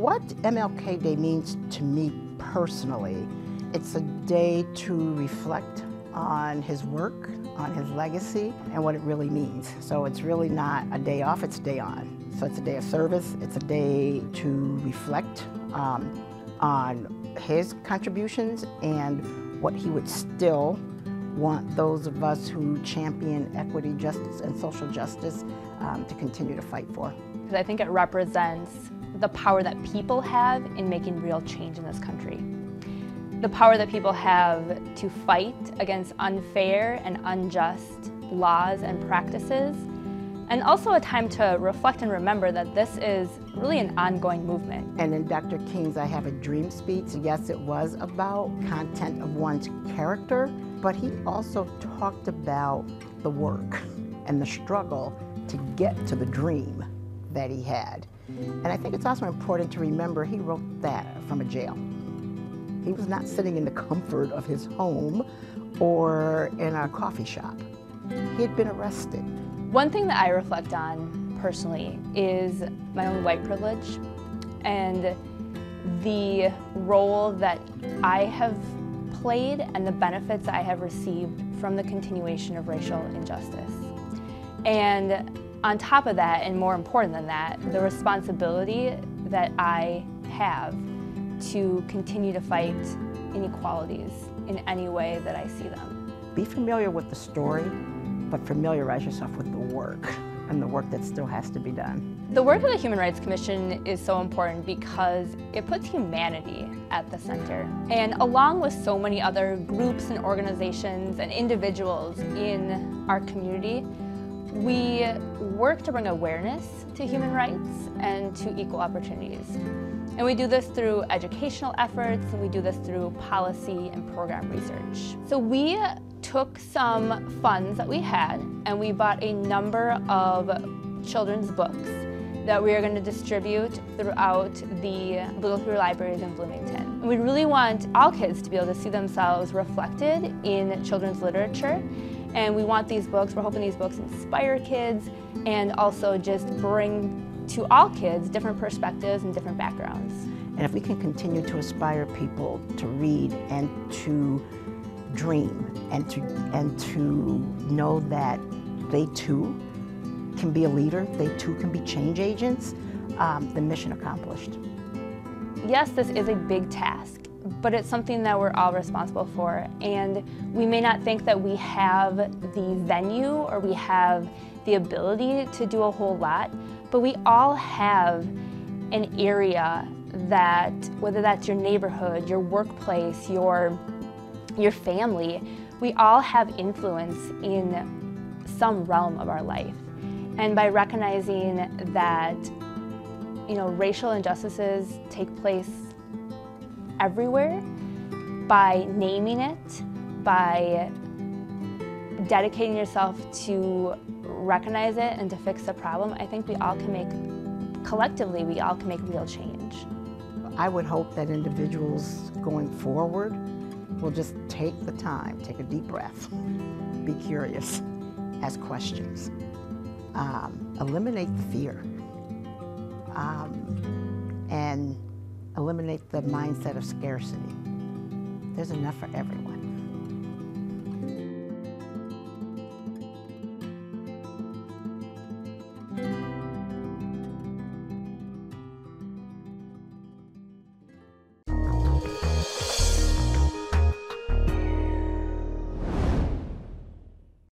What MLK Day means to me personally, it's a day to reflect on his work, on his legacy, and what it really means. So it's really not a day off, it's a day on. So it's a day of service, it's a day to reflect on his contributions and what he would still want those of us who champion equity, justice, and social justice to continue to fight for. Because I think it represents the power that people have in making real change in this country. The power that people have to fight against unfair and unjust laws and practices, and also a time to reflect and remember that this is really an ongoing movement. And in Dr. King's I Have a Dream speech, yes, it was about content of one's character, but he also talked about the work and the struggle to get to the dream that he had. And I think it's also important to remember he wrote that from a jail. He was not sitting in the comfort of his home or in a coffee shop. He had been arrested. One thing that I reflect on personally is my own white privilege and the role that I have played and the benefits I have received from the continuation of racial injustice. And on top of that, and more important than that, the responsibility that I have to continue to fight inequalities in any way that I see them. Be familiar with the story, but familiarize yourself with the work and the work that still has to be done. The work of the Human Rights Commission is so important because it puts humanity at the center. And along with so many other groups and organizations and individuals in our community, we work to bring awareness to human rights and to equal opportunities. And we do this through educational efforts, and we do this through policy and program research. So we took some funds that we had and we bought a number of children's books that we are going to distribute throughout the Blue Libraries in Bloomington. And we really want all kids to be able to see themselves reflected in children's literature. And we want these books, we're hoping these books inspire kids and also just bring to all kids different perspectives and different backgrounds. And if we can continue to inspire people to read and to dream and to know that they too can be a leader, they too can be change agents, the mission accomplished. Yes, this is a big task, but it's something that we're all responsible for. And we may not think that we have the venue or we have the ability to do a whole lot, but we all have an area that, whether that's your neighborhood, your workplace, your family, we all have influence in some realm of our life. And by recognizing that, racial injustices take place everywhere, by naming it, by dedicating yourself to recognize it and to fix the problem, I think collectively, we all can make real change. I would hope that individuals going forward will just take the time, take a deep breath, be curious, ask questions, eliminate the fear, and eliminate the mindset of scarcity. There's enough for everyone.